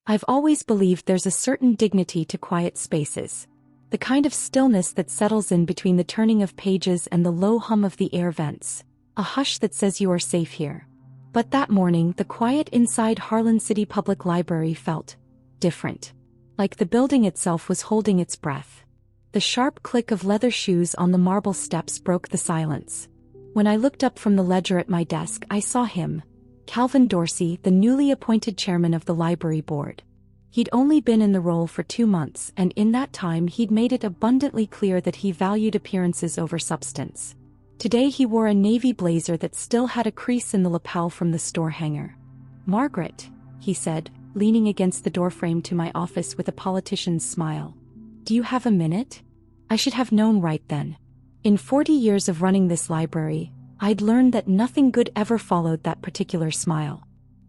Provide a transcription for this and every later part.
I've always believed there's a certain dignity to quiet spaces. The kind of stillness that settles in between the turning of pages and the low hum of the air vents. A hush that says you are safe here. But that morning, the quiet inside Harlan City Public Library felt different. Like the building itself was holding its breath. The sharp click of leather shoes on the marble steps broke the silence. When I looked up from the ledger at my desk, I saw him, Calvin Dorsey, the newly appointed chairman of the library board. He'd only been in the role for 2 months, and in that time he'd made it abundantly clear that he valued appearances over substance. Today he wore a navy blazer that still had a crease in the lapel from the store hanger. "Margaret," he said, leaning against the doorframe to my office with a politician's smile. "Do you have a minute?" I should have known right then. In 40 years of running this library, I'd learned that nothing good ever followed that particular smile.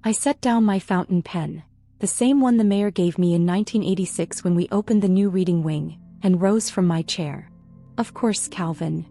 I set down my fountain pen, the same one the mayor gave me in 1986 when we opened the new reading wing, and rose from my chair. "Of course, Calvin."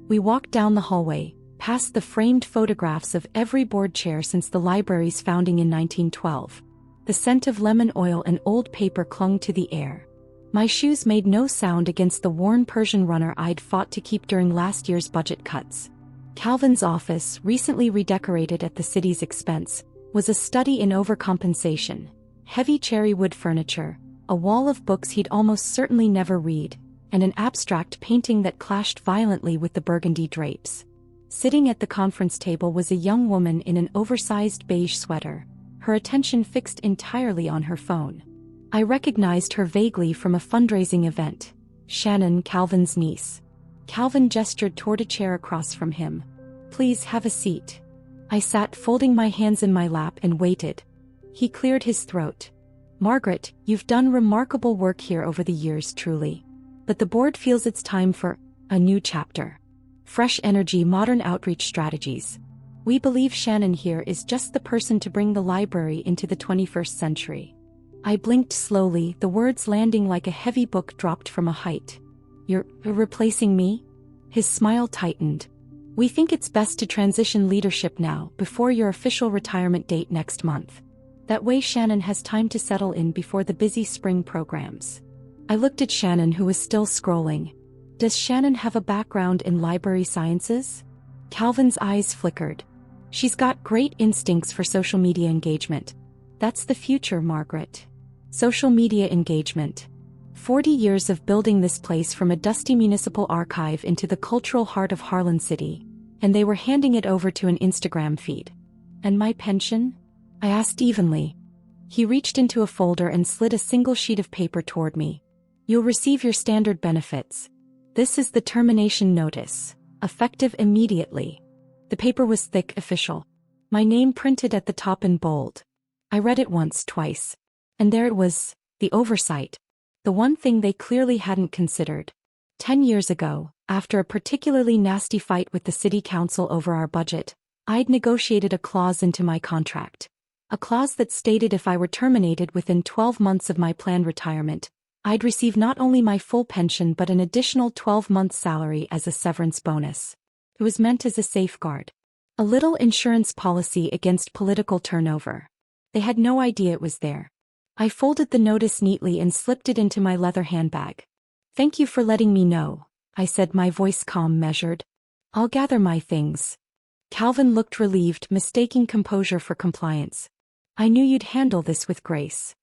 We walked down the hallway, past the framed photographs of every board chair since the library's founding in 1912. The scent of lemon oil and old paper clung to the air. My shoes made no sound against the worn Persian runner I'd fought to keep during last year's budget cuts. Calvin's office, recently redecorated at the city's expense, was a study in overcompensation. Heavy cherry wood furniture, a wall of books he'd almost certainly never read, and an abstract painting that clashed violently with the burgundy drapes. Sitting at the conference table was a young woman in an oversized beige sweater, her attention fixed entirely on her phone. I recognized her vaguely from a fundraising event. Shannon, Calvin's niece. Calvin gestured toward a chair across from him. "Please have a seat." I sat folding my hands in my lap and waited. He cleared his throat. "Margaret, you've done remarkable work here over the years, truly. But the board feels it's time for a new chapter. Fresh energy, modern outreach strategies. We believe Shannon here is just the person to bring the library into the 21st century." I blinked slowly, the words landing like a heavy book dropped from a height. "You're replacing me?" His smile tightened. "We think it's best to transition leadership now, before your official retirement date next month. That way Shannon has time to settle in before the busy spring programs." I looked at Shannon, who was still scrolling. "Does Shannon have a background in library sciences?" Calvin's eyes flickered. "She's got great instincts for social media engagement. That's the future, Margaret. Social media engagement. 40 years of building this place from a dusty municipal archive into the cultural heart of Harlan City, and they were handing it over to an Instagram feed. And my pension?" I asked evenly. He reached into a folder and slid a single sheet of paper toward me. "You'll receive your standard benefits. This is the termination notice, effective immediately." The paper was thick, official. My name printed at the top in bold. I read it once, twice. And there it was, the oversight. The one thing they clearly hadn't considered. 10 years ago, after a particularly nasty fight with the city council over our budget, I'd negotiated a clause into my contract. A clause that stated if I were terminated within 12 months of my planned retirement, I'd receive not only my full pension but an additional 12-month salary as a severance bonus. It was meant as a safeguard. A little insurance policy against political turnover. They had no idea it was there. I folded the notice neatly and slipped it into my leather handbag. "Thank you for letting me know," I said, my voice calm, measured. "I'll gather my things." Calvin looked relieved, mistaking composure for compliance. "I knew you'd handle this with grace."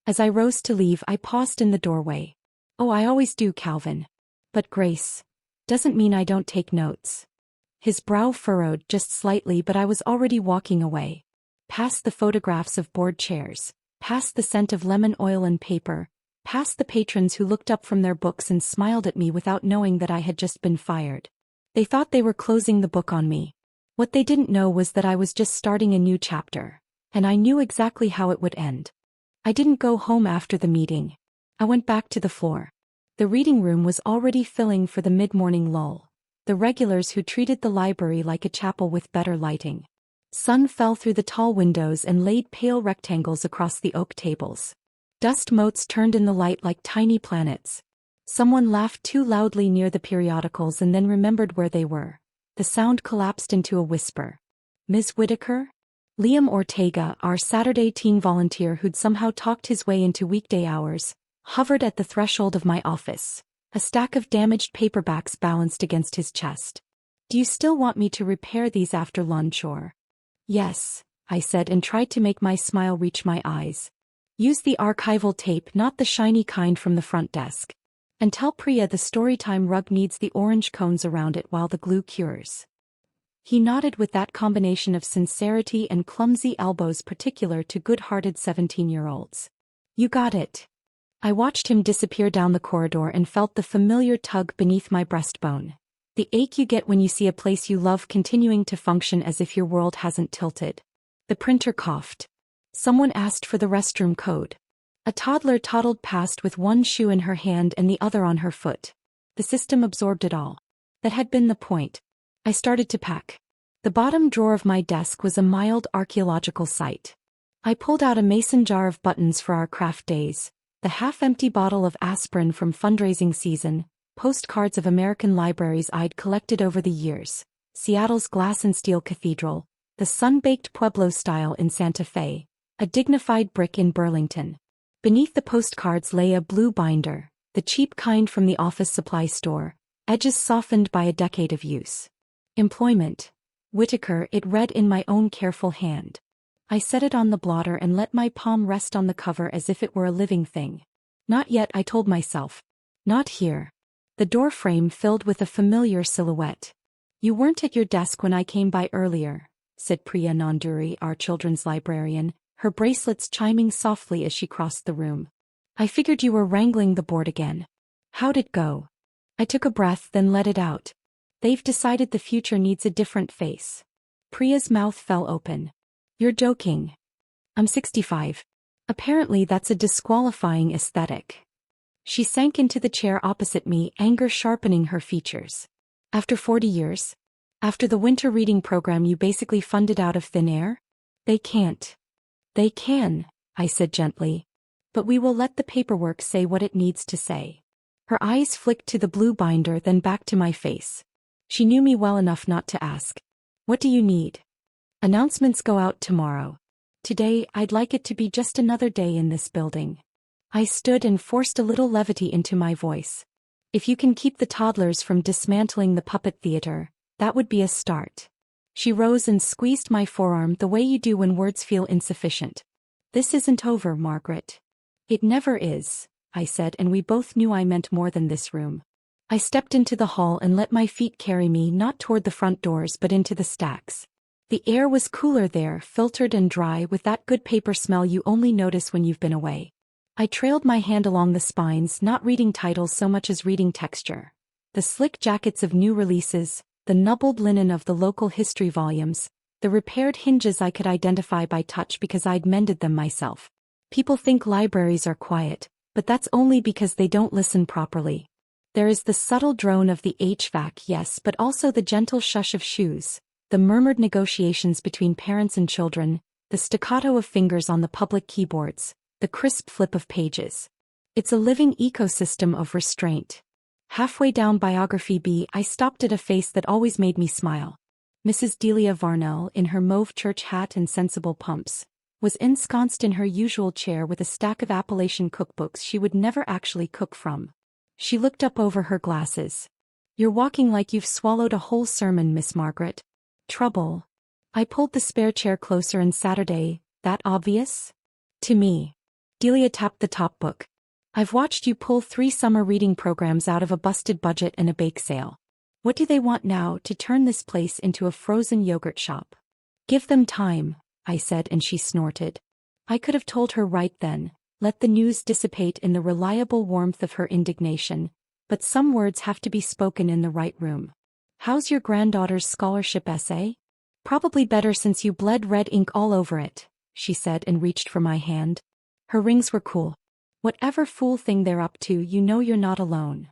As I rose to leave, I paused in the doorway. "Oh, I always do, Calvin. But grace doesn't mean I don't take notes." His brow furrowed just slightly, but I was already walking away. Past the photographs of board chairs, past the scent of lemon oil and paper, past the patrons who looked up from their books and smiled at me without knowing that I had just been fired. They thought they were closing the book on me. What they didn't know was that I was just starting a new chapter, and I knew exactly how it would end. I didn't go home after the meeting. I went back to the floor. The reading room was already filling for the mid-morning lull. The regulars who treated the library like a chapel with better lighting. Sun fell through the tall windows and laid pale rectangles across the oak tables. Dust motes turned in the light like tiny planets. Someone laughed too loudly near the periodicals and then remembered where they were. The sound collapsed into a whisper. "Ms. Whitaker?" Liam Ortega, our Saturday teen volunteer who'd somehow talked his way into weekday hours, hovered at the threshold of my office, a stack of damaged paperbacks balanced against his chest. "Do you still want me to repair these after lunch or?" "Yes," I said and tried to make my smile reach my eyes. "Use the archival tape, not the shiny kind from the front desk. And tell Priya the storytime rug needs the orange cones around it while the glue cures." He nodded with that combination of sincerity and clumsy elbows particular to good-hearted 17-year-olds. "You got it." I watched him disappear down the corridor and felt the familiar tug beneath my breastbone. The ache you get when you see a place you love continuing to function as if your world hasn't tilted. The printer coughed. Someone asked for the restroom code. A toddler toddled past with one shoe in her hand and the other on her foot. The system absorbed it all. That had been the point. I started to pack. The bottom drawer of my desk was a mild archaeological site. I pulled out a mason jar of buttons for our craft days, the half-empty bottle of aspirin from fundraising season, postcards of American libraries I'd collected over the years, Seattle's Glass and Steel Cathedral, the sun-baked Pueblo style in Santa Fe, a dignified brick in Burlington. Beneath the postcards lay a blue binder, the cheap kind from the office supply store, edges softened by a decade of use. "Employment. Whitaker," it read in my own careful hand. I set it on the blotter and let my palm rest on the cover as if it were a living thing. "Not yet," I told myself. "Not here." The door frame filled with a familiar silhouette. "You weren't at your desk when I came by earlier," said Priya Nanduri, our children's librarian, her bracelets chiming softly as she crossed the room. "I figured you were wrangling the board again. How'd it go?" I took a breath then let it out. "They've decided the future needs a different face." Priya's mouth fell open. "You're joking." "I'm 65. Apparently that's a disqualifying aesthetic." She sank into the chair opposite me, anger sharpening her features. "After 40 years? After the winter reading program you basically funded out of thin air? They can't." "They can," I said gently. "But we will let the paperwork say what it needs to say." Her eyes flicked to the blue binder then back to my face. She knew me well enough not to ask. "What do you need?" "Announcements go out tomorrow. Today, I'd like it to be just another day in this building." I stood and forced a little levity into my voice. "If you can keep the toddlers from dismantling the puppet theater, that would be a start." She rose and squeezed my forearm the way you do when words feel insufficient. "This isn't over, Margaret." "It never is," I said, and we both knew I meant more than this room. I stepped into the hall and let my feet carry me not toward the front doors but into the stacks. The air was cooler there, filtered and dry with that good paper smell you only notice when you've been away. I trailed my hand along the spines, not reading titles so much as reading texture. The slick jackets of new releases, the nubbled linen of the local history volumes, the repaired hinges I could identify by touch because I'd mended them myself. People think libraries are quiet, but that's only because they don't listen properly. There is the subtle drone of the HVAC, yes, but also the gentle shush of shoes, the murmured negotiations between parents and children, the staccato of fingers on the public keyboards, the crisp flip of pages. It's a living ecosystem of restraint. Halfway down Biography B, I stopped at a face that always made me smile. Mrs. Delia Varnell, in her mauve church hat and sensible pumps, was ensconced in her usual chair with a stack of Appalachian cookbooks she would never actually cook from. She looked up over her glasses. "You're walking like you've swallowed a whole sermon, Miss Margaret." "Trouble." I pulled the spare chair closer and Saturday, that obvious? To me. Delia tapped the top book. "I've watched you pull 3 summer reading programs out of a busted budget and a bake sale. What do they want now, to turn this place into a frozen yogurt shop?" "Give them time," I said, and she snorted. I could have told her right then, let the news dissipate in the reliable warmth of her indignation, but some words have to be spoken in the right room. "How's your granddaughter's scholarship essay?" "Probably better since you bled red ink all over it," she said and reached for my hand. Her rings were cool. "Whatever fool thing they're up to, you know you're not alone."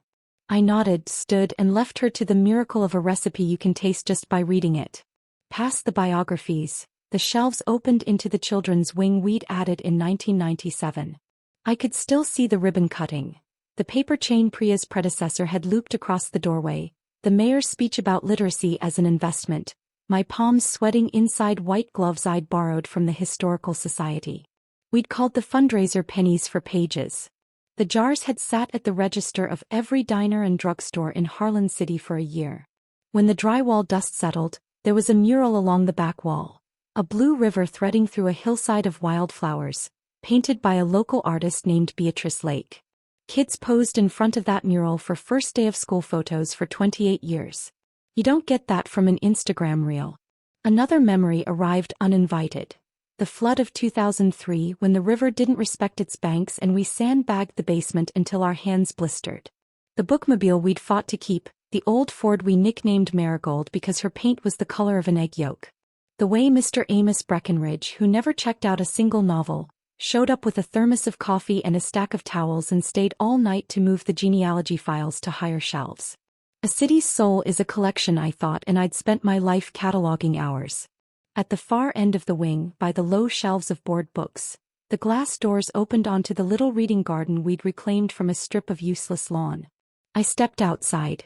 I nodded, stood, and left her to the miracle of a recipe you can taste just by reading it. Past the biographies, the shelves opened into the children's wing we'd added in 1997. I could still see the ribbon cutting. The paper chain Priya's predecessor had looped across the doorway, the mayor's speech about literacy as an investment, my palms sweating inside white gloves I'd borrowed from the Historical Society. We'd called the fundraiser pennies for pages. The jars had sat at the register of every diner and drugstore in Harlan City for a year. When the drywall dust settled, there was a mural along the back wall, a blue river threading through a hillside of wildflowers, painted by a local artist named Beatrice Lake. Kids posed in front of that mural for first day of school photos for 28 years. You don't get that from an Instagram reel. Another memory arrived uninvited. The flood of 2003 when the river didn't respect its banks and we sandbagged the basement until our hands blistered. The bookmobile we'd fought to keep, the old Ford we nicknamed Marigold because her paint was the color of an egg yolk. The way Mr. Amos Breckenridge, who never checked out a single novel, showed up with a thermos of coffee and a stack of towels and stayed all night to move the genealogy files to higher shelves. A city's soul is a collection, I thought, and I'd spent my life cataloging ours. At the far end of the wing, by the low shelves of board books, the glass doors opened onto the little reading garden we'd reclaimed from a strip of useless lawn. I stepped outside.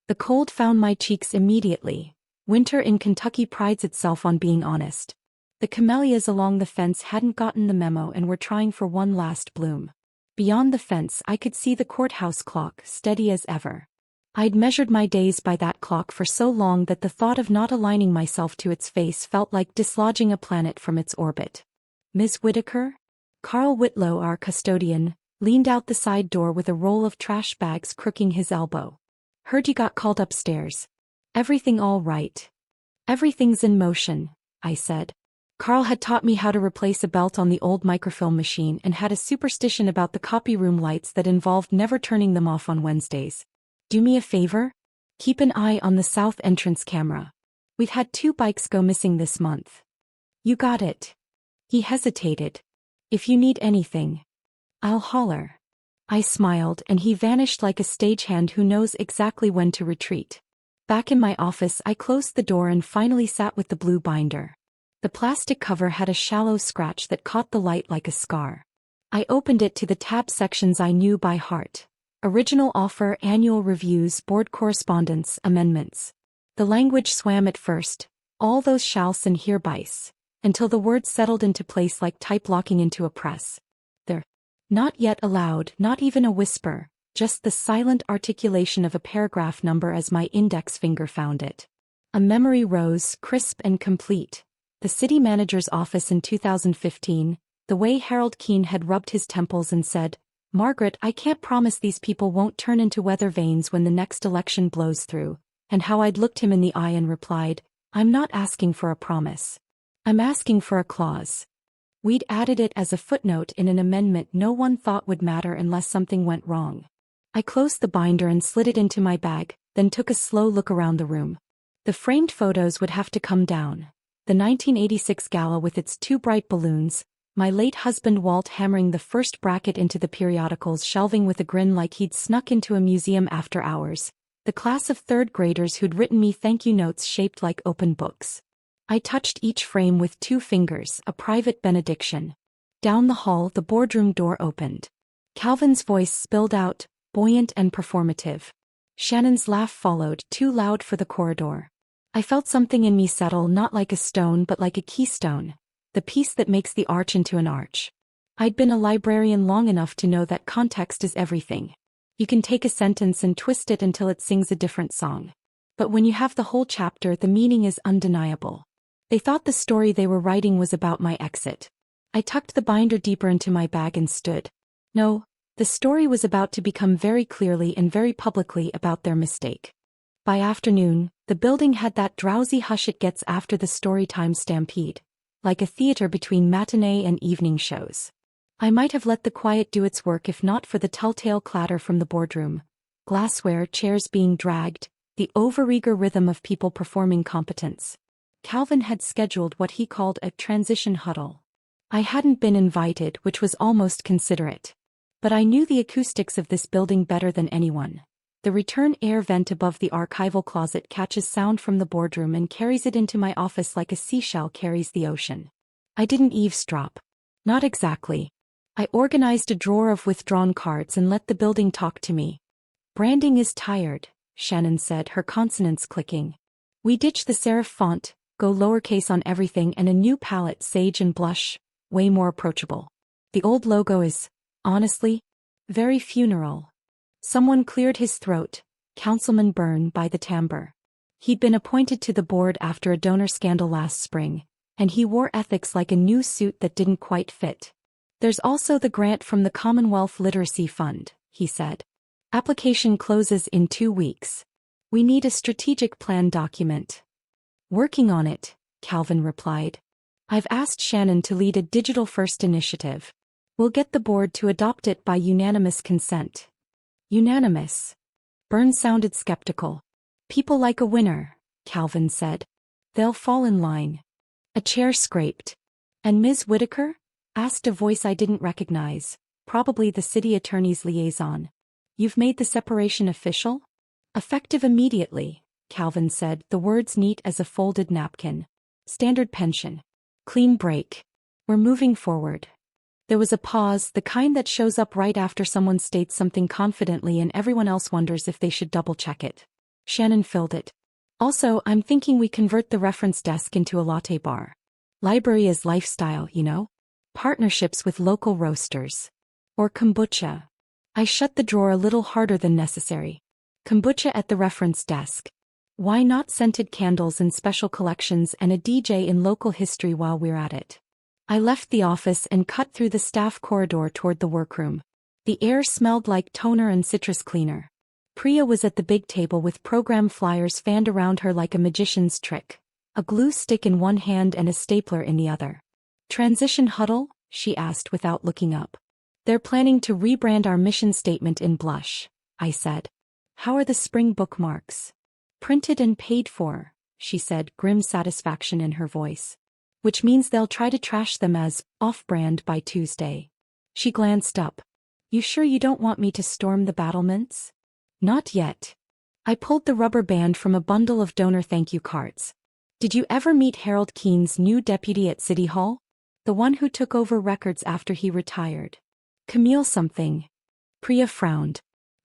The cold found my cheeks immediately. Winter in Kentucky prides itself on being honest. The camellias along the fence hadn't gotten the memo and were trying for one last bloom. Beyond the fence I could see the courthouse clock, steady as ever. I'd measured my days by that clock for so long that the thought of not aligning myself to its face felt like dislodging a planet from its orbit. Ms. Whitaker? Carl Whitlow, our custodian, leaned out the side door with a roll of trash bags crooking his elbow. Heard you got called upstairs. Everything all right? Everything's in motion, I said. Carl had taught me how to replace a belt on the old microfilm machine and had a superstition about the copy room lights that involved never turning them off on Wednesdays. Do me a favor? Keep an eye on the south entrance camera. We've had 2 bikes go missing this month. You got it. He hesitated. If you need anything, I'll holler. I smiled and he vanished like a stagehand who knows exactly when to retreat. Back in my office I closed the door and finally sat with the blue binder. The plastic cover had a shallow scratch that caught the light like a scar. I opened it to the tab sections I knew by heart. Original offer, annual reviews, board correspondence, amendments. The language swam at first, all those shalls and herebys, until the words settled into place like type locking into a press. There. Not yet aloud, not even a whisper, just the silent articulation of a paragraph number as my index finger found it. A memory rose, crisp and complete. The city manager's office in 2015, the way Harold Keene had rubbed his temples and said, Margaret, I can't promise these people won't turn into weather vanes when the next election blows through, and how I'd looked him in the eye and replied, I'm not asking for a promise. I'm asking for a clause. We'd added it as a footnote in an amendment no one thought would matter unless something went wrong. I closed the binder and slid it into my bag, then took a slow look around the room. The framed photos would have to come down. The 1986 gala with its 2 bright balloons, my late husband Walt hammering the first bracket into the periodicals shelving with a grin like he'd snuck into a museum after hours, the class of 3rd graders who'd written me thank you notes shaped like open books. I touched each frame with 2 fingers, a private benediction. Down the hall the boardroom door opened. Calvin's voice spilled out, buoyant and performative. Shannon's laugh followed, too loud for the corridor. I felt something in me settle, not like a stone but like a keystone. The piece that makes the arch into an arch. I'd been a librarian long enough to know that context is everything. You can take a sentence and twist it until it sings a different song. But when you have the whole chapter, the meaning is undeniable. They thought the story they were writing was about my exit. I tucked the binder deeper into my bag and stood. No, the story was about to become very clearly and very publicly about their mistake. By afternoon, the building had that drowsy hush it gets after the storytime stampede. Like a theater between matinee and evening shows. I might have let the quiet do its work if not for the telltale clatter from the boardroom, glassware, chairs being dragged, the overeager rhythm of people performing competence. Calvin had scheduled what he called a transition huddle. I hadn't been invited, which was almost considerate. But I knew the acoustics of this building better than anyone. The return air vent above the archival closet catches sound from the boardroom and carries it into my office like a seashell carries the ocean. I didn't eavesdrop. Not exactly. I organized a drawer of withdrawn cards and let the building talk to me. Branding is tired, Shannon said, her consonants clicking. We ditched the serif font, go lowercase on everything, and a new palette, sage and blush, way more approachable. The old logo is, honestly, very funeral. Someone cleared his throat, Councilman Byrne by the timbre. He'd been appointed to the board after a donor scandal last spring, and he wore ethics like a new suit that didn't quite fit. There's also the grant from the Commonwealth Literacy Fund, he said. Application closes in 2 weeks. We need a strategic plan document. Working on it, Calvin replied. I've asked Shannon to lead a digital-first initiative. We'll get the board to adopt it by unanimous consent. Unanimous? Byrne sounded skeptical. People like a winner, Calvin said. They'll fall in line. A chair scraped. And Ms. Whitaker? Asked a voice I didn't recognize, probably the city attorney's liaison. You've made the separation official? Effective immediately, Calvin said, the words neat as a folded napkin. Standard pension. Clean break. We're moving forward. There was a pause, the kind that shows up right after someone states something confidently and everyone else wonders if they should double-check it. Shannon filled it. Also, I'm thinking we convert the reference desk into a latte bar. Library is lifestyle, you know? Partnerships with local roasters. Or kombucha. I shut the drawer a little harder than necessary. Kombucha at the reference desk. Why not scented candles and special collections and a DJ in local history while we're at it? I left the office and cut through the staff corridor toward the workroom. The air smelled like toner and citrus cleaner. Priya was at the big table with program flyers fanned around her like a magician's trick. A glue stick in one hand and a stapler in the other. Transition huddle? She asked without looking up. They're planning to rebrand our mission statement in blush, I said. How are the spring bookmarks? Printed and paid for, she said, grim satisfaction in her voice. Which means they'll try to trash them as off-brand by Tuesday. She glanced up. You sure you don't want me to storm the battlements? Not yet. I pulled the rubber band from a bundle of donor thank you cards. Did you ever meet Harold Keene's new deputy at City Hall? The one who took over records after he retired. Camille something. Priya frowned.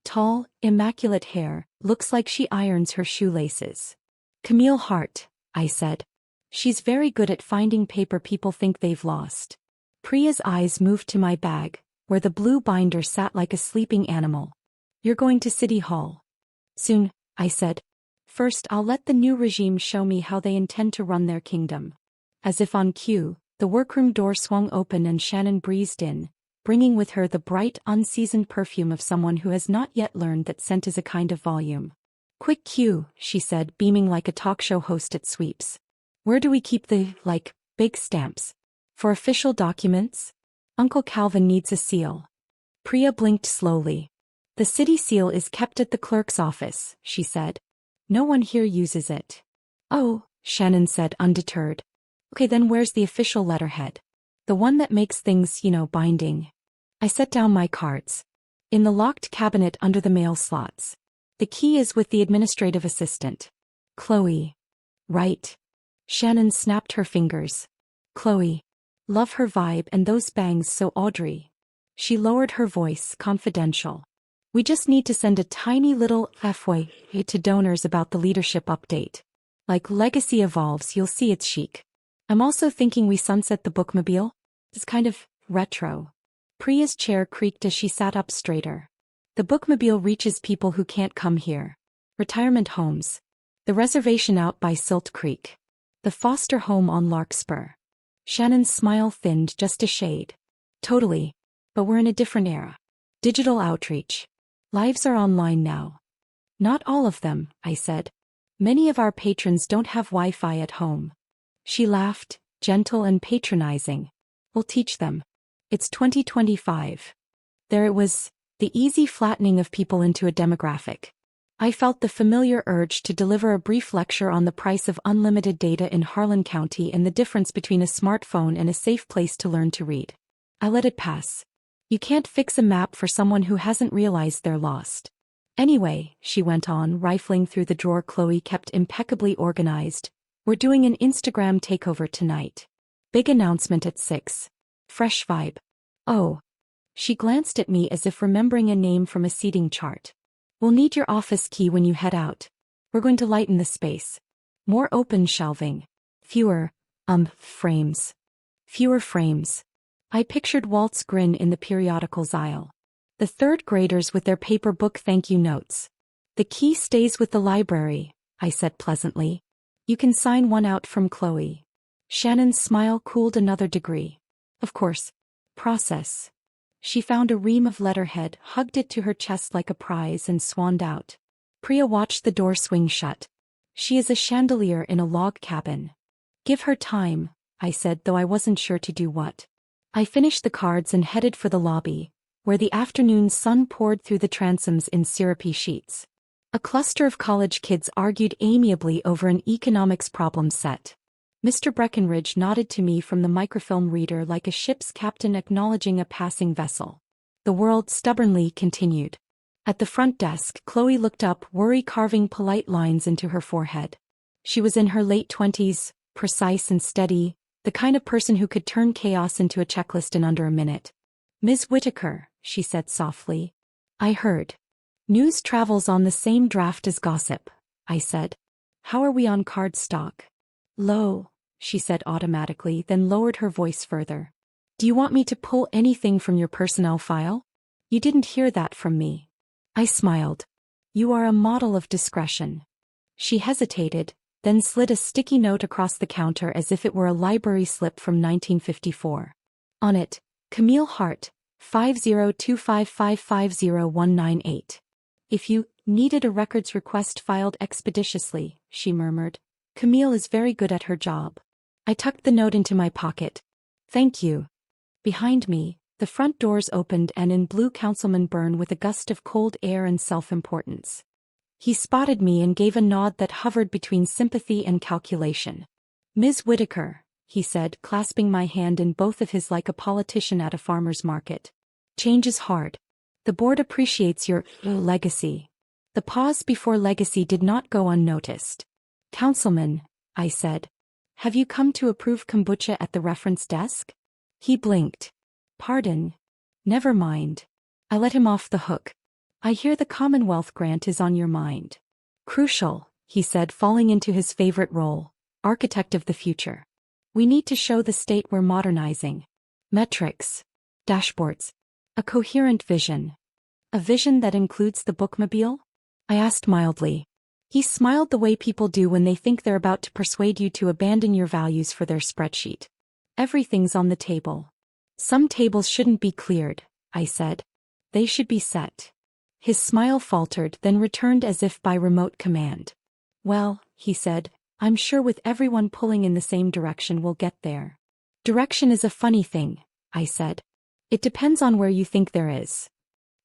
Tall, immaculate hair, looks like she irons her shoelaces. Camille Hart, I said. She's very good at finding paper people think they've lost. Priya's eyes moved to my bag, where the blue binder sat like a sleeping animal. You're going to City Hall. Soon, I said. First, I'll let the new regime show me how they intend to run their kingdom. As if on cue, the workroom door swung open and Shannon breezed in, bringing with her the bright, unseasoned perfume of someone who has not yet learned that scent is a kind of volume. Quick cue, she said, beaming like a talk show host at sweeps. Where do we keep the, big stamps? For official documents? Uncle Calvin needs a seal. Priya blinked slowly. The city seal is kept at the clerk's office, she said. No one here uses it. Oh, Shannon said, undeterred. Okay, then where's the official letterhead? The one that makes things, binding. I set down my cards. In the locked cabinet under the mail slots. The key is with the administrative assistant. Chloe. Right. Shannon snapped her fingers. Chloe. Love her vibe and those bangs so Audrey. She lowered her voice, confidential. We just need to send a tiny little FY to donors about the leadership update. Like Legacy evolves, you'll see it's chic. I'm also thinking we sunset the bookmobile. It's kind of retro. Priya's chair creaked as she sat up straighter. The bookmobile reaches people who can't come here. Retirement homes. The reservation out by Silt Creek. The foster home on Larkspur. Shannon's smile thinned just a shade. Totally. But we're in a different era. Digital outreach. Lives are online now. Not all of them, I said. Many of our patrons don't have Wi-Fi at home. She laughed, gentle and patronizing. We'll teach them. It's 2025. There it was, the easy flattening of people into a demographic. I felt the familiar urge to deliver a brief lecture on the price of unlimited data in Harlan County and the difference between a smartphone and a safe place to learn to read. I let it pass. You can't fix a map for someone who hasn't realized they're lost. Anyway, she went on, rifling through the drawer Chloe kept impeccably organized. We're doing an Instagram takeover tonight. Big announcement at 6. Fresh vibe. Oh. She glanced at me as if remembering a name from a seating chart. We'll need your office key when you head out. We're going to lighten the space. More open shelving. Fewer, frames. Fewer frames. I pictured Walt's grin in the periodicals aisle. The third graders with their paper book thank you notes. The key stays with the library, I said pleasantly. You can sign one out from Chloe. Shannon's smile cooled another degree. Of course. Process. She found a ream of letterhead, hugged it to her chest like a prize and swanned out. Priya watched the door swing shut. She is a chandelier in a log cabin. Give her time, I said, though I wasn't sure to do what. I finished the cards and headed for the lobby, where the afternoon sun poured through the transoms in syrupy sheets. A cluster of college kids argued amiably over an economics problem set. Mr. Breckenridge nodded to me from the microfilm reader like a ship's captain acknowledging a passing vessel. The world stubbornly continued. At the front desk, Chloe looked up, worry carving polite lines into her forehead. She was in her late 20s, precise and steady, the kind of person who could turn chaos into a checklist in under a minute. Ms. Whitaker, she said softly. I heard. News travels on the same draft as gossip, I said. How are we on card stock? Low, she said automatically, then lowered her voice further. Do you want me to pull anything from your personnel file? You didn't hear that from me. I smiled. You are a model of discretion. She hesitated, then slid a sticky note across the counter as if it were a library slip from 1954. On it, Camille Hart, 5025550198. If you needed a records request filed expeditiously, she murmured. Camille is very good at her job. I tucked the note into my pocket. Thank you. Behind me, the front doors opened and in blew Councilman Byrne with a gust of cold air and self-importance. He spotted me and gave a nod that hovered between sympathy and calculation. Ms. Whitaker, he said, clasping my hand in both of his like a politician at a farmer's market. Change is hard. The board appreciates your legacy. The pause before legacy did not go unnoticed. Councilman, I said. Have you come to approve kombucha at the reference desk? He blinked. Pardon. Never mind. I let him off the hook. I hear the Commonwealth grant is on your mind. Crucial, he said, falling into his favorite role, architect of the future. We need to show the state we're modernizing. Metrics. Dashboards. A coherent vision. A vision that includes the bookmobile? I asked mildly. He smiled the way people do when they think they're about to persuade you to abandon your values for their spreadsheet. Everything's on the table. Some tables shouldn't be cleared, I said. They should be set. His smile faltered, then returned as if by remote command. Well, he said, I'm sure with everyone pulling in the same direction we'll get there. Direction is a funny thing, I said. It depends on where you think there is.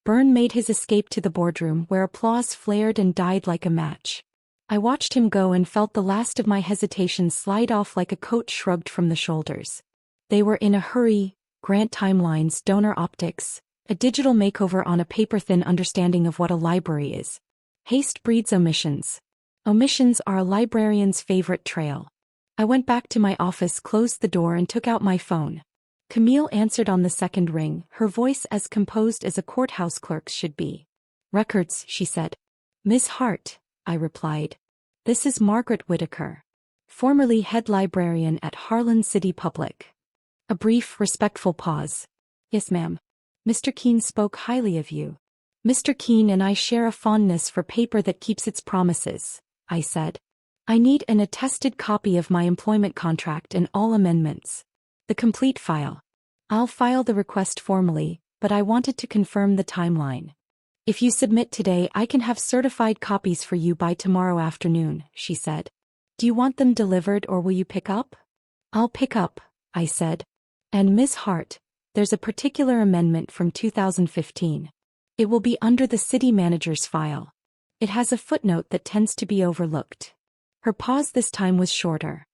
Byrne made his escape to the boardroom where applause flared and died like a match. I watched him go and felt the last of my hesitation slide off like a coat shrugged from the shoulders. They were in a hurry, grant timelines, donor optics, a digital makeover on a paper-thin understanding of what a library is. Haste breeds omissions. Omissions are a librarian's favorite trail. I went back to my office, closed the door and took out my phone. Camille answered on the second ring, her voice as composed as a courthouse clerk's should be. Records, she said. Miss Hart, I replied. This is Margaret Whitaker, formerly head librarian at Harlan City Public. A brief, respectful pause. Yes, ma'am. Mr. Keene spoke highly of you. Mr. Keene and I share a fondness for paper that keeps its promises, I said. I need an attested copy of my employment contract and all amendments. The complete file. I'll file the request formally, but I wanted to confirm the timeline. If you submit today, I can have certified copies for you by tomorrow afternoon, she said. Do you want them delivered or will you pick up? I'll pick up, I said. And Ms. Hart, there's a particular amendment from 2015. It will be under the city manager's file. It has a footnote that tends to be overlooked. Her pause this time was shorter.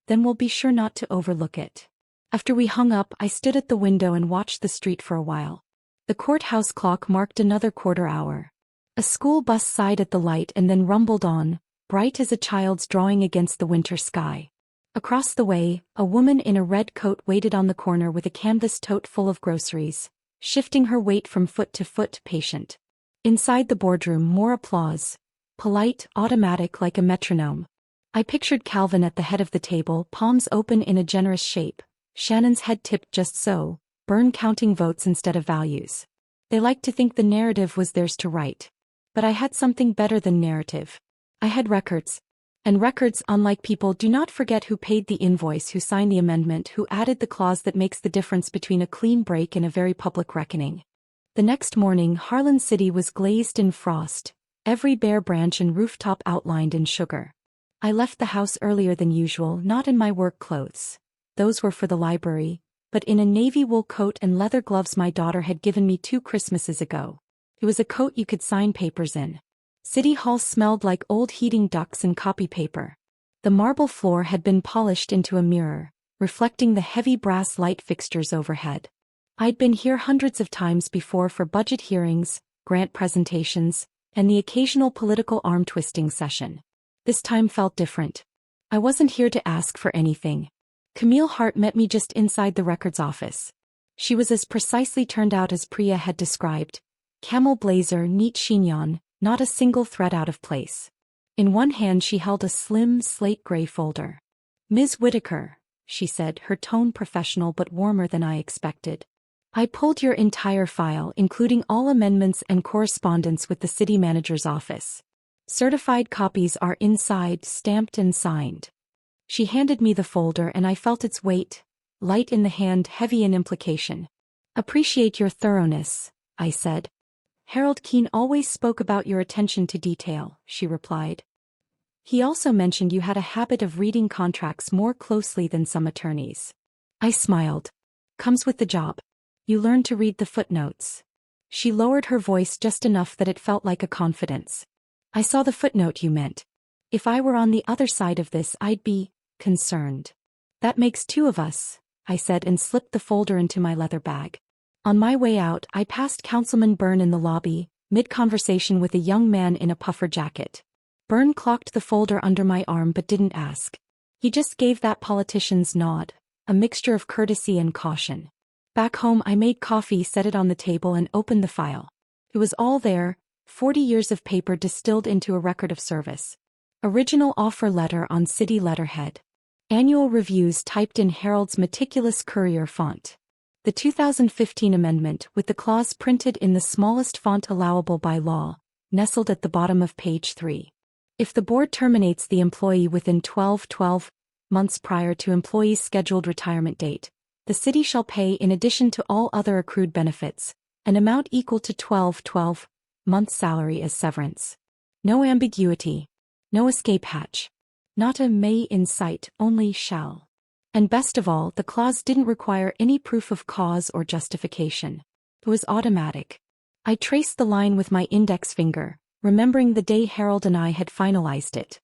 Then we'll be sure not to overlook it. After we hung up, I stood at the window and watched the street for a while. The courthouse clock marked another quarter hour. A school bus sighed at the light and then rumbled on, bright as a child's drawing against the winter sky. Across the way, a woman in a red coat waited on the corner with a canvas tote full of groceries, shifting her weight from foot to foot, patient. Inside the boardroom, more applause. Polite, automatic like a metronome. I pictured Calvin at the head of the table, palms open in a generous shape, Shannon's head tipped just so, Byrne counting votes instead of values. They liked to think the narrative was theirs to write. But I had something better than narrative. I had records. And records, unlike people, do not forget who paid the invoice, who signed the amendment, who added the clause that makes the difference between a clean break and a very public reckoning. The next morning, Harlan City was glazed in frost, every bare branch and rooftop outlined in sugar. I left the house earlier than usual, not in my work clothes. Those were for the library, but in a navy wool coat and leather gloves my daughter had given me 2 Christmases ago. It was a coat you could sign papers in. City Hall smelled like old heating ducts and copy paper. The marble floor had been polished into a mirror, reflecting the heavy brass light fixtures overhead. I'd been here hundreds of times before for budget hearings, grant presentations, and the occasional political arm-twisting session. This time felt different. I wasn't here to ask for anything. Camille Hart met me just inside the records office. She was as precisely turned out as Priya had described. Camel blazer, neat chignon, not a single thread out of place. In one hand she held a slim, slate-gray folder. "Ms. Whitaker," she said, her tone professional but warmer than I expected. "I pulled your entire file, including all amendments and correspondence with the city manager's office. Certified copies are inside, stamped and signed." She handed me the folder and I felt its weight, light in the hand, heavy in implication. "Appreciate your thoroughness," I said. "Harold Keene always spoke about your attention to detail," she replied. "He also mentioned you had a habit of reading contracts more closely than some attorneys." I smiled. "Comes with the job. You learn to read the footnotes." She lowered her voice just enough that it felt like a confidence. "I saw the footnote you meant. If I were on the other side of this, I'd be concerned." "That makes 2 of us," I said and slipped the folder into my leather bag. On my way out, I passed Councilman Byrne in the lobby, mid-conversation with a young man in a puffer jacket. Byrne clocked the folder under my arm but didn't ask. He just gave that politician's nod, a mixture of courtesy and caution. Back home I made coffee, set it on the table and opened the file. It was all there, 40 years of paper distilled into a record of service. Original offer letter on city letterhead. Annual reviews typed in Harold's meticulous courier font. The 2015 amendment, with the clause printed in the smallest font allowable by law, nestled at the bottom of page 3. If the board terminates the employee within 12 months prior to employee's scheduled retirement date, the city shall pay, in addition to all other accrued benefits, an amount equal to 12 months' salary as severance. No ambiguity. No escape hatch. Not a may in sight, only shall. And best of all, the clause didn't require any proof of cause or justification. It was automatic. I traced the line with my index finger, remembering the day Harold and I had finalized it.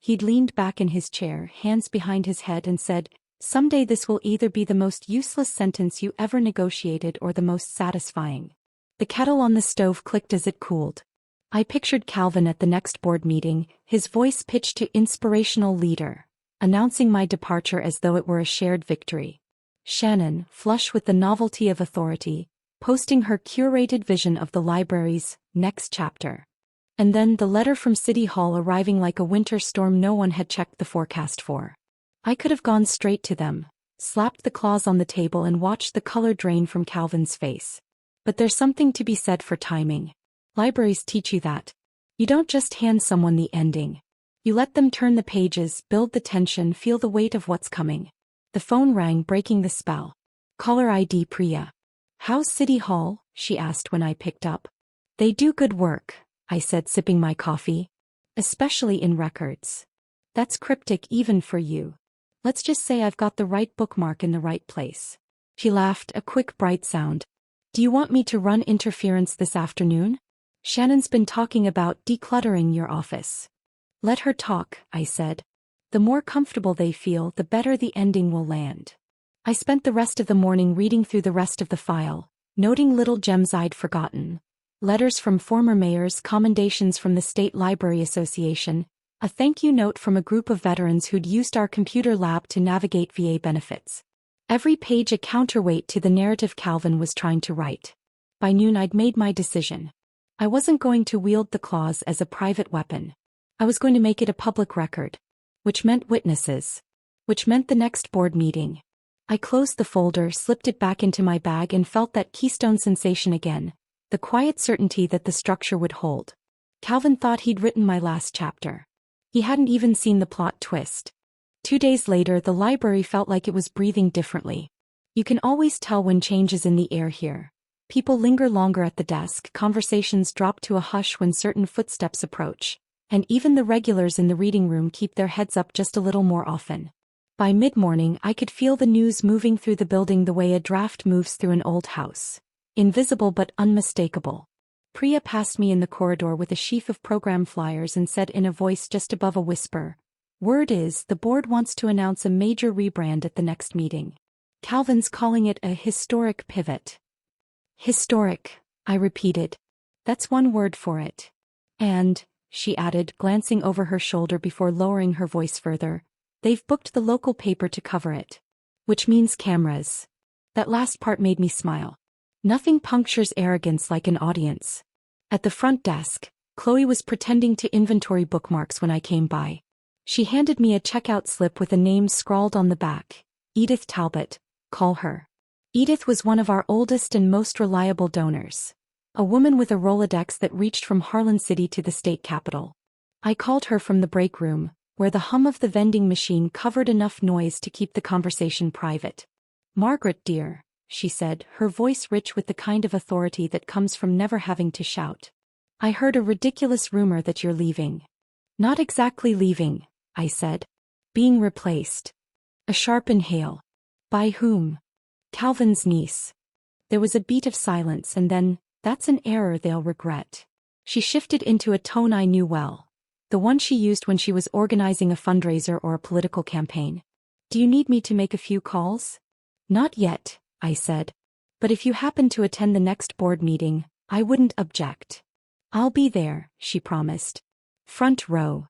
He'd leaned back in his chair, hands behind his head, and said, "Someday this will either be the most useless sentence you ever negotiated or the most satisfying." The kettle on the stove clicked as it cooled. I pictured Calvin at the next board meeting, his voice pitched to inspirational leader, announcing my departure as though it were a shared victory. Shannon, flush with the novelty of authority, posting her curated vision of the library's next chapter. And then the letter from City Hall arriving like a winter storm no one had checked the forecast for. I could have gone straight to them, slapped the clause on the table and watched the color drain from Calvin's face. But there's something to be said for timing. Libraries teach you that. You don't just hand someone the ending. You let them turn the pages, build the tension, feel the weight of what's coming. The phone rang, breaking the spell. "Caller ID Priya." "How's City Hall?" she asked when I picked up. "They do good work," I said, sipping my coffee. "Especially in records." "That's cryptic even for you. Let's just say I've got the right bookmark in the right place." She laughed, a quick bright sound. "Do you want me to run interference this afternoon? Shannon's been talking about decluttering your office." "Let her talk," I said. "The more comfortable they feel, the better the ending will land." I spent the rest of the morning reading through the rest of the file, noting little gems I'd forgotten. Letters from former mayors, commendations from the State Library Association, a thank you note from a group of veterans who'd used our computer lab to navigate VA benefits. Every page a counterweight to the narrative Calvin was trying to write. By noon I'd made my decision. I wasn't going to wield the clause as a private weapon. I was going to make it a public record. which meant witnesses, which meant the next board meeting. I closed the folder, slipped it back into my bag, and felt that keystone sensation again, the quiet certainty that the structure would hold. Calvin thought he'd written my last chapter. He hadn't even seen the plot twist. 2 days later, the library felt like it was breathing differently. You can always tell when change is in the air here. People linger longer at the desk, conversations drop to a hush when certain footsteps approach, and even the regulars in the reading room keep their heads up just a little more often. By mid-morning, I could feel the news moving through the building the way a draft moves through an old house. Invisible but unmistakable. Priya passed me in the corridor with a sheaf of program flyers and said in a voice just above a whisper, "Word is, the board wants to announce a major rebrand at the next meeting. Calvin's calling it a historic pivot." Historic, I repeated. That's one word for it. And, she added, glancing over her shoulder before lowering her voice further, they've booked the local paper to cover it. Which means cameras. That last part made me smile. Nothing punctures arrogance like an audience. At the front desk, Chloe was pretending to inventory bookmarks when I came by. She handed me a checkout slip with a name scrawled on the back. Edith Talbot, call her. Edith was one of our oldest and most reliable donors. A woman with a Rolodex that reached from Harlan City to the state capitol. I called her from the break room, where the hum of the vending machine covered enough noise to keep the conversation private. "Margaret, dear," she said, her voice rich with the kind of authority that comes from never having to shout. "I heard a ridiculous rumor that you're leaving." "Not exactly leaving," I said. "Being replaced." A sharp inhale. "By whom?" "Calvin's niece." There was a beat of silence and then, "That's an error they'll regret." She shifted into a tone I knew well. The one she used when she was organizing a fundraiser or a political campaign. "Do you need me to make a few calls?" "Not yet," I said. "But if you happen to attend the next board meeting, I wouldn't object." "I'll be there," she promised. Front row.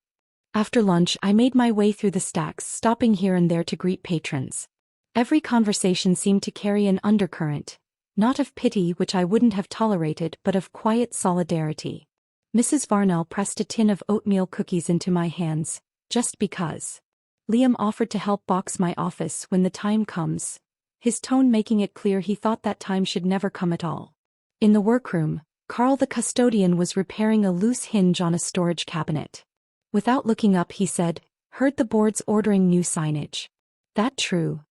After lunch, I made my way through the stacks, stopping here and there to greet patrons. Every conversation seemed to carry an undercurrent, not of pity, which I wouldn't have tolerated, but of quiet solidarity. Mrs. Varnell pressed a tin of oatmeal cookies into my hands, just because. Liam offered to help box my office when the time comes, his tone making it clear he thought that time should never come at all. In the workroom, Carl the custodian was repairing a loose hinge on a storage cabinet. Without looking up, he said, "Heard the board's ordering new signage." "That true?"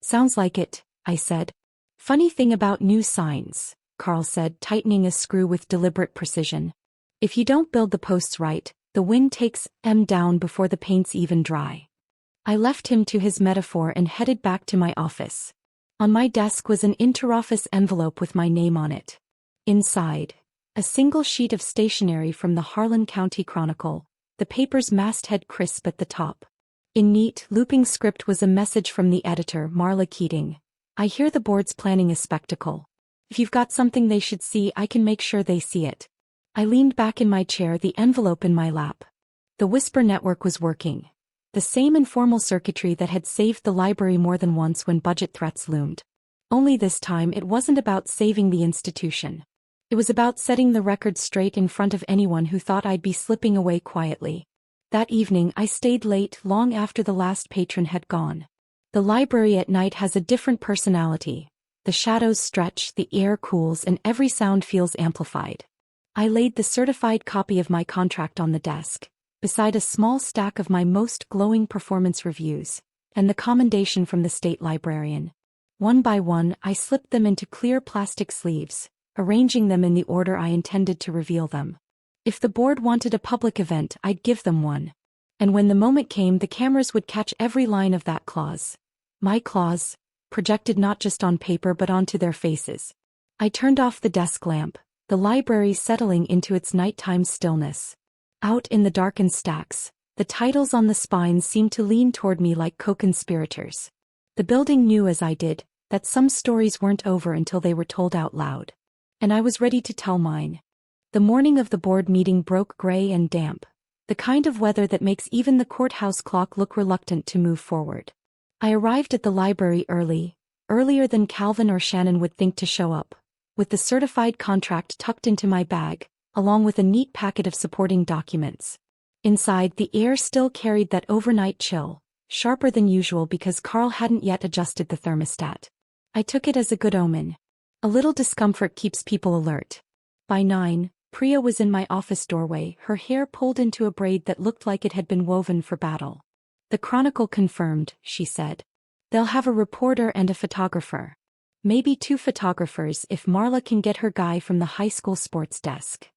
"Sounds like it," I said. "Funny thing about new signs," Carl said, tightening a screw with deliberate precision. "If you don't build the posts right, the wind takes them down before the paint's even dry." I left him to his metaphor and headed back to my office. On my desk was an interoffice envelope with my name on it. Inside, a single sheet of stationery from the Harlan County Chronicle, the paper's masthead crisp at the top. In neat, looping script was a message from the editor, Marla Keating. "I hear the board's planning a spectacle. If you've got something they should see, I can make sure they see it." I leaned back in my chair, the envelope in my lap. The Whisper network was working. The same informal circuitry that had saved the library more than once when budget threats loomed. Only this time it wasn't about saving the institution. It was about setting the record straight in front of anyone who thought I'd be slipping away quietly. That evening I stayed late, long after the last patron had gone. The library at night has a different personality. The shadows stretch, the air cools, and every sound feels amplified. I laid the certified copy of my contract on the desk, beside a small stack of my most glowing performance reviews, and the commendation from the state librarian. One by one, I slipped them into clear plastic sleeves, arranging them in the order I intended to reveal them. If the board wanted a public event, I'd give them one. And when the moment came, the cameras would catch every line of that clause. My clause, projected not just on paper but onto their faces. I turned off the desk lamp, the library settling into its nighttime stillness. Out in the darkened stacks, the titles on the spines seemed to lean toward me like co-conspirators. The building knew, as I did, that some stories weren't over until they were told out loud. And I was ready to tell mine. The morning of the board meeting broke gray and damp, the kind of weather that makes even the courthouse clock look reluctant to move forward. I arrived at the library early, earlier than Calvin or Shannon would think to show up, with the certified contract tucked into my bag, along with a neat packet of supporting documents. Inside, the air still carried that overnight chill, sharper than usual because Carl hadn't yet adjusted the thermostat. I took it as a good omen. A little discomfort keeps people alert. By 9, Priya was in my office doorway, her hair pulled into a braid that looked like it had been woven for battle. "The Chronicle confirmed," she said. "They'll have a reporter and a photographer. Maybe 2 photographers if Marla can get her guy from the high school sports desk."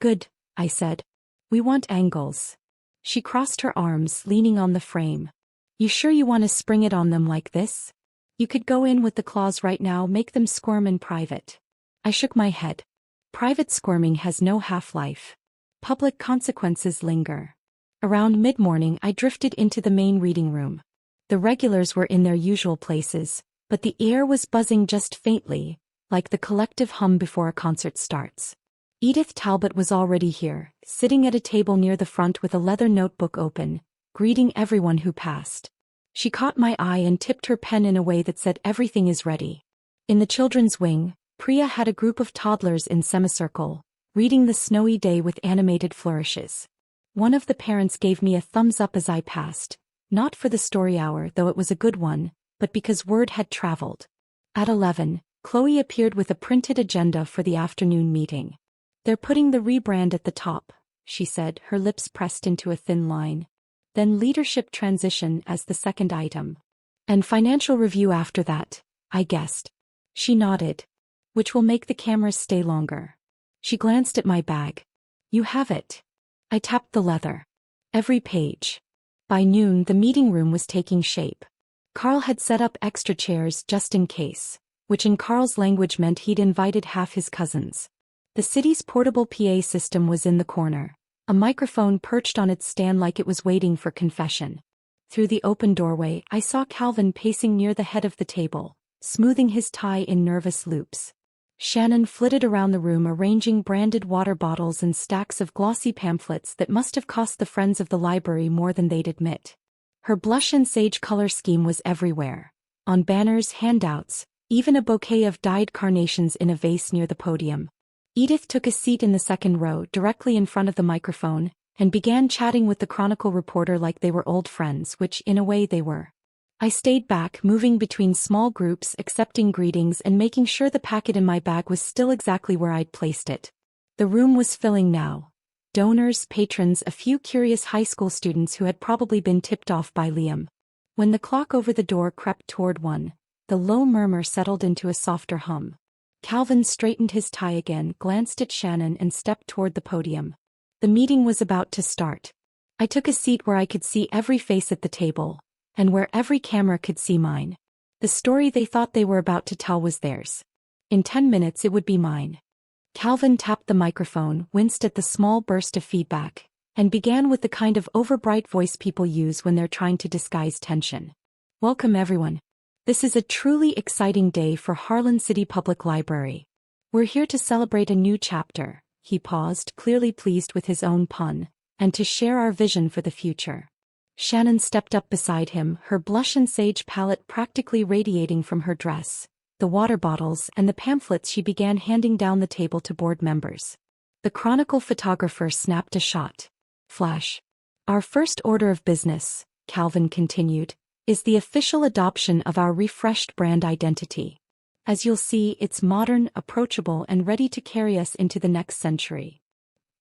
"Good," I said. "We want angles." She crossed her arms, leaning on the frame. "You sure you want to spring it on them like this? You could go in with the claws right now, make them squirm in private." I shook my head. Private squirming has no half-life. Public consequences linger. Around mid-morning I drifted into the main reading room. The regulars were in their usual places, but the air was buzzing just faintly, like the collective hum before a concert starts. Edith Talbot was already here, sitting at a table near the front with a leather notebook open, greeting everyone who passed. She caught my eye and tipped her pen in a way that said everything is ready. In the children's wing, Priya had a group of toddlers in semicircle, reading The Snowy Day with animated flourishes. One of the parents gave me a thumbs up as I passed, not for the story hour, though it was a good one, but because word had traveled. At 11, Chloe appeared with a printed agenda for the afternoon meeting. "They're putting the rebrand at the top," she said, her lips pressed into a thin line. "Then leadership transition as the second item. And financial review after that," I guessed. She nodded. "Which will make the cameras stay longer." She glanced at my bag. "You have it." I tapped the leather. Every page. By noon the meeting room was taking shape. Carl had set up extra chairs just in case, which in Carl's language meant he'd invited half his cousins. The city's portable PA system was in the corner, a microphone perched on its stand like it was waiting for confession. Through the open doorway I saw Calvin pacing near the head of the table, smoothing his tie in nervous loops. Shannon flitted around the room arranging branded water bottles and stacks of glossy pamphlets that must have cost the friends of the library more than they'd admit. Her blush and sage color scheme was everywhere. On banners, handouts, even a bouquet of dyed carnations in a vase near the podium. Edith took a seat in the second row directly in front of the microphone, and began chatting with the Chronicle reporter like they were old friends, which in a way they were. I stayed back, moving between small groups, accepting greetings and making sure the packet in my bag was still exactly where I'd placed it. The room was filling now. Donors, patrons, a few curious high school students who had probably been tipped off by Liam. When the clock over the door crept toward 1, the low murmur settled into a softer hum. Calvin straightened his tie again, glanced at Shannon and stepped toward the podium. The meeting was about to start. I took a seat where I could see every face at the table, and where every camera could see mine. The story they thought they were about to tell was theirs. In 10 minutes it would be mine. Calvin tapped the microphone, winced at the small burst of feedback, and began with the kind of overbright voice people use when they're trying to disguise tension. "Welcome everyone. This is a truly exciting day for Harlan City Public Library. We're here to celebrate a new chapter," he paused, clearly pleased with his own pun, "and to share our vision for the future." Shannon stepped up beside him, her blush and sage palette practically radiating from her dress, the water bottles and the pamphlets she began handing down the table to board members. The Chronicle photographer snapped a shot. Flash. "Our first order of business," Calvin continued, "is the official adoption of our refreshed brand identity. As you'll see, it's modern, approachable and ready to carry us into the next century."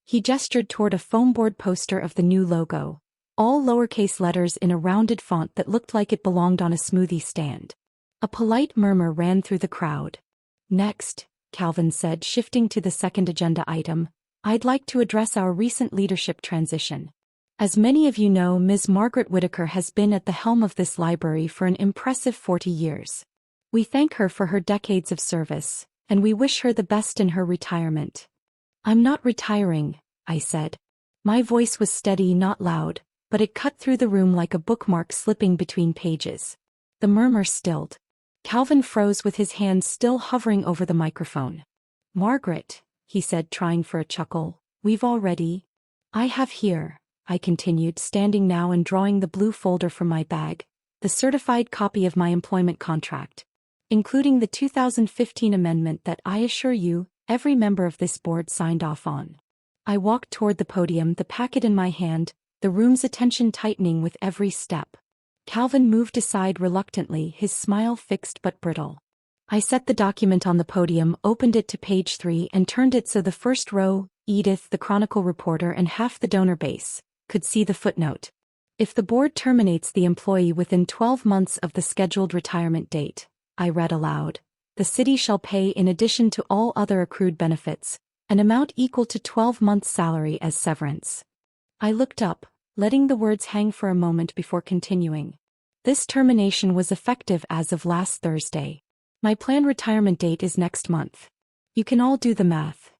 He gestured toward a foamboard poster of the new logo, all lowercase letters in a rounded font that looked like it belonged on a smoothie stand. A polite murmur ran through the crowd. "Next," Calvin said, shifting to the second agenda item, "I'd like to address our recent leadership transition. As many of you know, Ms. Margaret Whitaker has been at the helm of this library for an impressive 40 years. We thank her for her decades of service, and we wish her the best in her retirement." "I'm not retiring," I said. My voice was steady, not loud, but it cut through the room like a bookmark slipping between pages. The murmur stilled. Calvin froze with his hands still hovering over the microphone. "Margaret," he said, trying for a chuckle, "we've already—" "I have here," I continued, standing now and drawing the blue folder from my bag, "the certified copy of my employment contract, including the 2015 amendment that I assure you, every member of this board signed off on." I walked toward the podium, the packet in my hand, the room's attention tightening with every step. Calvin moved aside reluctantly, his smile fixed but brittle. I set the document on the podium, opened it to page 3 and turned it so the first row, Edith, the Chronicle reporter and half the donor base, could see the footnote. If the board terminates the employee within 12 months of the scheduled retirement date, I read aloud, the city shall pay, in addition to all other accrued benefits, an amount equal to 12 months' salary as severance. I looked up, letting the words hang for a moment before continuing. This termination was effective as of last Thursday. My planned retirement date is next month. You can all do the math.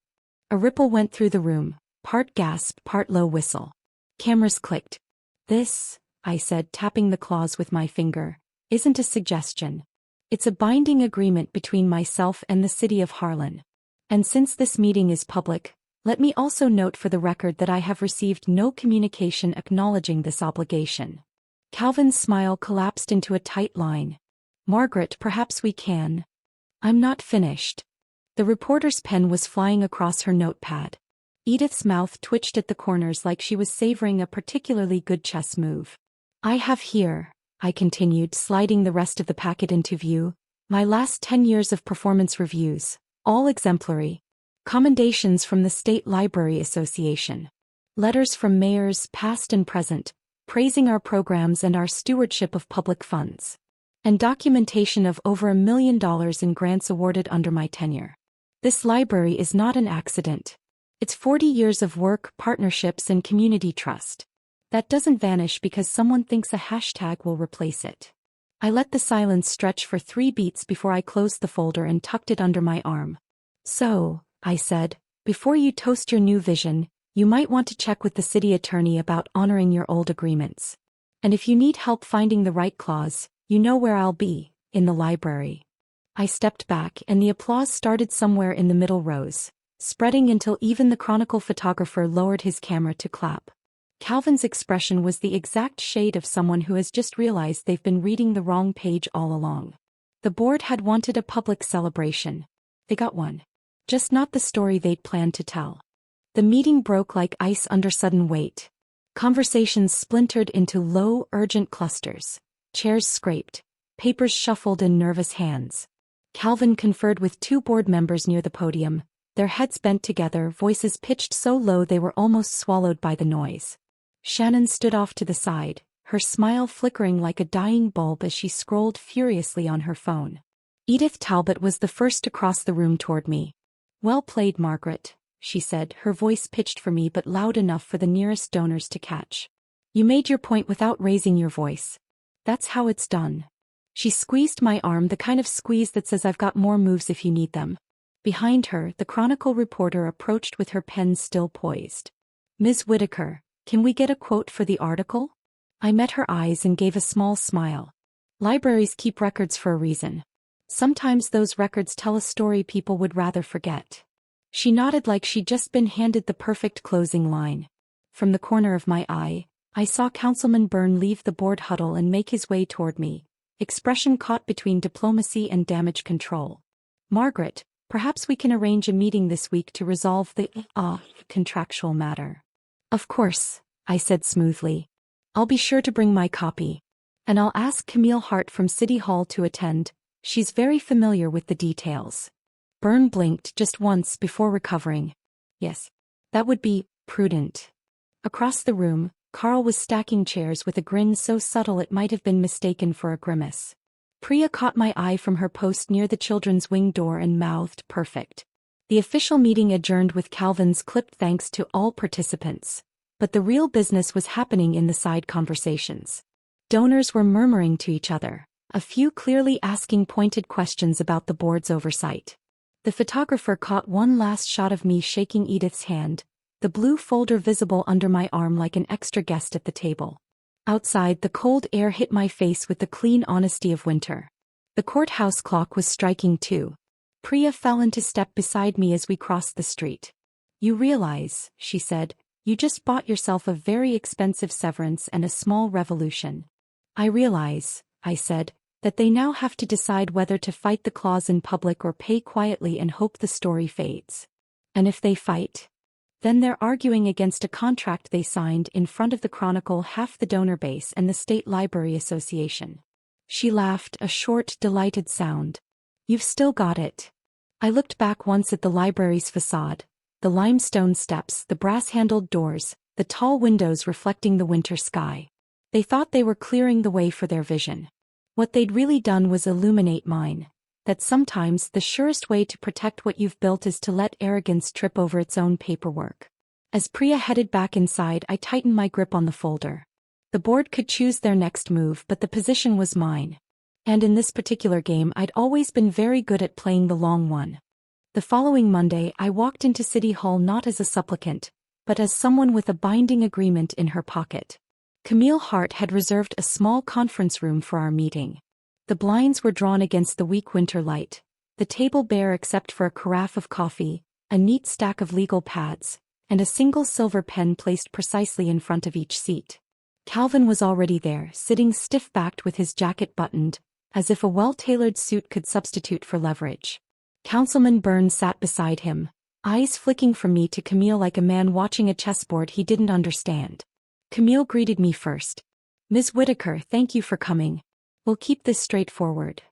A ripple went through the room, part gasp, part low whistle. Cameras clicked. This, I said, tapping the clause with my finger, isn't a suggestion. It's a binding agreement between myself and the city of Harlan. And since this meeting is public, let me also note for the record that I have received no communication acknowledging this obligation. Calvin's smile collapsed into a tight line. Margaret, perhaps we can. I'm not finished. The reporter's pen was flying across her notepad. Edith's mouth twitched at the corners like she was savoring a particularly good chess move. I have here, I continued, sliding the rest of the packet into view, my last 10 years of performance reviews, all exemplary. Commendations from the State Library Association. Letters from mayors past and present, praising our programs and our stewardship of public funds. And documentation of over $1 million in grants awarded under my tenure. This library is not an accident. It's 40 years of work, partnerships and community trust. That doesn't vanish because someone thinks a hashtag will replace it. I let the silence stretch for 3 beats before I closed the folder and tucked it under my arm. So, I said, before you toast your new vision, you might want to check with the city attorney about honoring your old agreements. And if you need help finding the right clause, you know where I'll be, in the library. I stepped back and the applause started somewhere in the middle rows, spreading until even the Chronicle photographer lowered his camera to clap. Calvin's expression was the exact shade of someone who has just realized they've been reading the wrong page all along. The board had wanted a public celebration. They got one. Just not the story they'd planned to tell. The meeting broke like ice under sudden weight. Conversations splintered into low, urgent clusters. Chairs scraped, papers shuffled in nervous hands. Calvin conferred with 2 board members near the podium, their heads bent together, voices pitched so low they were almost swallowed by the noise. Shannon stood off to the side, her smile flickering like a dying bulb as she scrolled furiously on her phone. Edith Talbot was the first to cross the room toward me. Well played, Margaret, she said, her voice pitched for me but loud enough for the nearest donors to catch. You made your point without raising your voice. That's how it's done. She squeezed my arm, the kind of squeeze that says I've got more moves if you need them. Behind her, the Chronicle reporter approached with her pen still poised. Ms. Whitaker, can we get a quote for the article? I met her eyes and gave a small smile. Libraries keep records for a reason. Sometimes those records tell a story people would rather forget. She nodded like she'd just been handed the perfect closing line. From the corner of my eye, I saw Councilman Byrne leave the board huddle and make his way toward me, expression caught between diplomacy and damage control. Margaret, perhaps we can arrange a meeting this week to resolve the contractual matter. Of course, I said smoothly. I'll be sure to bring my copy. And I'll ask Camille Hart from City Hall to attend. She's very familiar with the details. Byrne blinked just once before recovering. Yes, that would be prudent. Across the room, Carl was stacking chairs with a grin so subtle it might have been mistaken for a grimace. Priya caught my eye from her post near the children's wing door and mouthed, "Perfect." The official meeting adjourned with Calvin's clipped thanks to all participants. But the real business was happening in the side conversations. Donors were murmuring to each other, a few clearly asking pointed questions about the board's oversight. The photographer caught one last shot of me shaking Edith's hand, the blue folder visible under my arm like an extra guest at the table. Outside, the cold air hit my face with the clean honesty of winter. The courthouse clock was striking 2. Priya fell into step beside me as we crossed the street. "You realize," she said, "you just bought yourself a very expensive severance and a small revolution." "I realize," I said, "that they now have to decide whether to fight the clause in public or pay quietly and hope the story fades." "And if they fight?" Then they're arguing against a contract they signed in front of the Chronicle, half the donor base, and the State Library Association. She laughed, a short, delighted sound. You've still got it. I looked back once at the library's facade, the limestone steps, the brass-handled doors, the tall windows reflecting the winter sky. They thought they were clearing the way for their vision. What they'd really done was illuminate mine. That sometimes the surest way to protect what you've built is to let arrogance trip over its own paperwork. As Priya headed back inside, I tightened my grip on the folder. The board could choose their next move, but the position was mine. And in this particular game, I'd always been very good at playing the long one. The following Monday, I walked into City Hall not as a supplicant, but as someone with a binding agreement in her pocket. Camille Hart had reserved a small conference room for our meeting. The blinds were drawn against the weak winter light, the table bare except for a carafe of coffee, a neat stack of legal pads, and a single silver pen placed precisely in front of each seat. Calvin was already there, sitting stiff-backed with his jacket buttoned, as if a well-tailored suit could substitute for leverage. Councilman Byrne sat beside him, eyes flicking from me to Camille like a man watching a chessboard he didn't understand. Camille greeted me first. "Ms. Whitaker, thank you for coming. We'll keep this straightforward."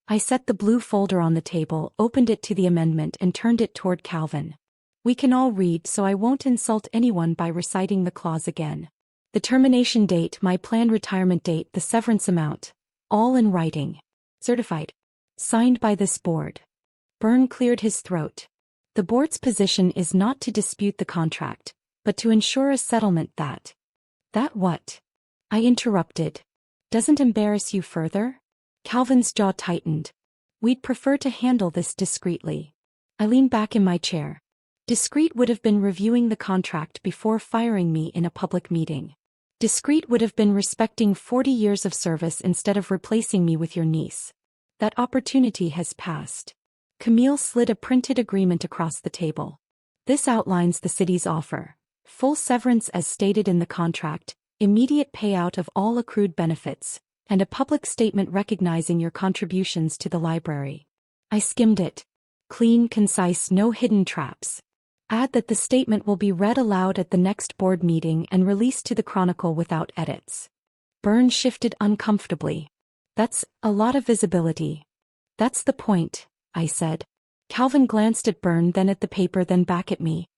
I set the blue folder on the table, opened it to the amendment, and turned it toward Calvin. "We can all read, so I won't insult anyone by reciting the clause again. The termination date, my planned retirement date, the severance amount, all in writing. Certified. Signed by this board." Byrne cleared his throat. "The board's position is not to dispute the contract, but to ensure a settlement that—" "That what?" I interrupted. "Doesn't embarrass you further?" Calvin's jaw tightened. "We'd prefer to handle this discreetly." I leaned back in my chair. Discreet would have been reviewing the contract before firing me in a public meeting. Discreet would have been respecting 40 years of service instead of replacing me with your niece. That opportunity has passed. Camille slid a printed agreement across the table. "This outlines the city's offer. Full severance as stated in the contract, immediate payout of all accrued benefits, and a public statement recognizing your contributions to the library." I skimmed it. Clean, concise, no hidden traps. Add that the statement will be read aloud at the next board meeting and released to the Chronicle without edits. Byrne shifted uncomfortably. "That's a lot of visibility." "That's the point," I said. Calvin glanced at Byrne, then at the paper, then back at me.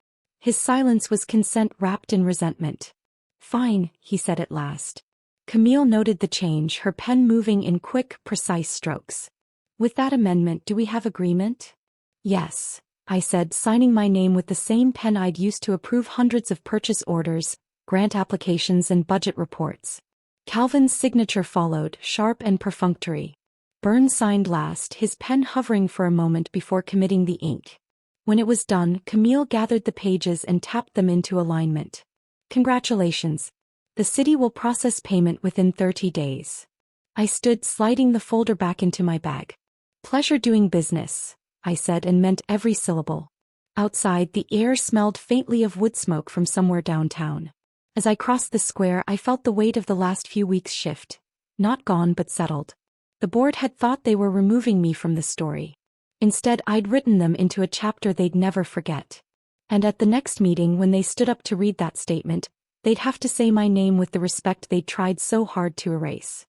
His silence was consent wrapped in resentment. "Fine," he said at last. Camille noted the change, her pen moving in quick, precise strokes. "With that amendment, do we have agreement?" "Yes," I said, signing my name with the same pen I'd used to approve hundreds of purchase orders, grant applications, and budget reports. Calvin's signature followed, sharp and perfunctory. Byrne signed last, his pen hovering for a moment before committing the ink. When it was done, Camille gathered the pages and tapped them into alignment. "Congratulations. The city will process payment within 30 days. I stood, sliding the folder back into my bag. "Pleasure doing business," I said, and meant every syllable. Outside, the air smelled faintly of wood smoke from somewhere downtown. As I crossed the square, I felt the weight of the last few weeks shift. Not gone, but settled. The board had thought they were removing me from the story. Instead, I'd written them into a chapter they'd never forget. And at the next meeting, when they stood up to read that statement, they'd have to say my name with the respect they'd tried so hard to erase.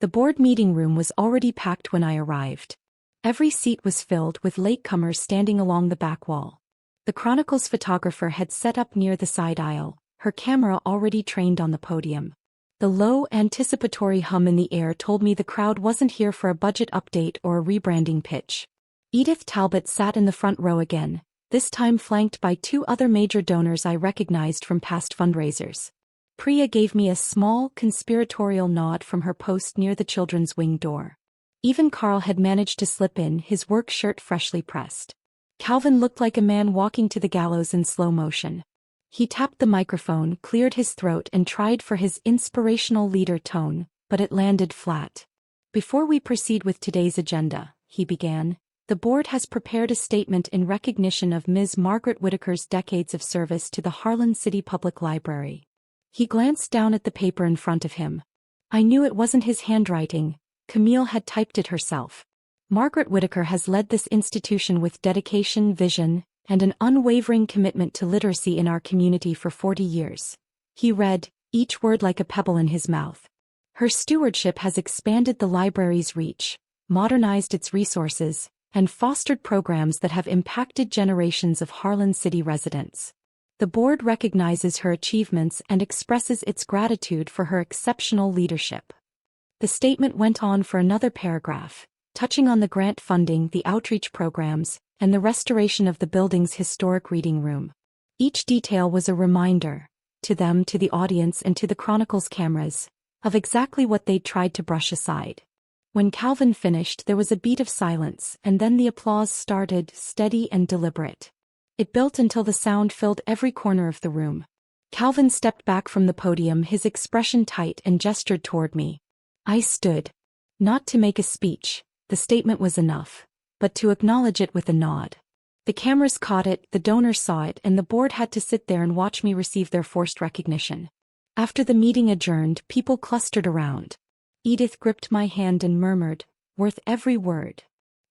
The board meeting room was already packed when I arrived. Every seat was filled, with latecomers standing along the back wall. The Chronicle's photographer had set up near the side aisle, her camera already trained on the podium. The low, anticipatory hum in the air told me the crowd wasn't here for a budget update or a rebranding pitch. Edith Talbot sat in the front row again, this time flanked by two other major donors I recognized from past fundraisers. Priya gave me a small, conspiratorial nod from her post near the children's wing door. Even Carl had managed to slip in, his work shirt freshly pressed. Calvin looked like a man walking to the gallows in slow motion. He tapped the microphone, cleared his throat, and tried for his inspirational leader tone, but it landed flat. "Before we proceed with today's agenda," he began, "the board has prepared a statement in recognition of Ms. Margaret Whitaker's decades of service to the Harlan City Public Library." He glanced down at the paper in front of him. I knew it wasn't his handwriting. Camille had typed it herself. "Margaret Whitaker has led this institution with dedication, vision, and an unwavering commitment to literacy in our community for 40 years. He read, each word like a pebble in his mouth. Her stewardship has expanded the library's reach, modernized its resources, and fostered programs that have impacted generations of Harlan City residents. The board recognizes her achievements and expresses its gratitude for her exceptional leadership. The statement went on for another paragraph, touching on the grant funding, the outreach programs, and the restoration of the building's historic reading room. Each detail was a reminder, to them, to the audience, and to the Chronicle's cameras, of exactly what they'd tried to brush aside. When Calvin finished, there was a beat of silence, and then the applause started, steady and deliberate. It built until the sound filled every corner of the room. Calvin stepped back from the podium, his expression tight, and gestured toward me. I stood. Not to make a speech, the statement was enough, but to acknowledge it with a nod. The cameras caught it, the donors saw it, and the board had to sit there and watch me receive their forced recognition. After the meeting adjourned, people clustered around. Edith gripped my hand and murmured, "Worth every word."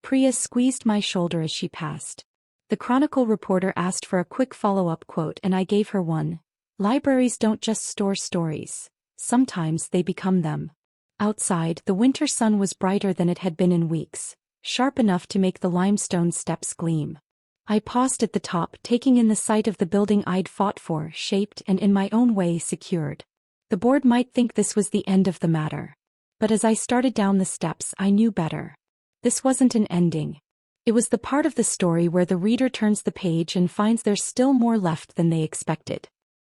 Priya squeezed my shoulder as she passed. The Chronicle reporter asked for a quick follow-up quote, and I gave her one. Libraries don't just store stories. Sometimes they become them. Outside, the winter sun was brighter than it had been in weeks, sharp enough to make the limestone steps gleam. I paused at the top, taking in the sight of the building I'd fought for, shaped, and in my own way secured. The board might think this was the end of the matter. But as I started down the steps, I knew better. This wasn't an ending. It was the part of the story where the reader turns the page and finds there's still more left than they expected.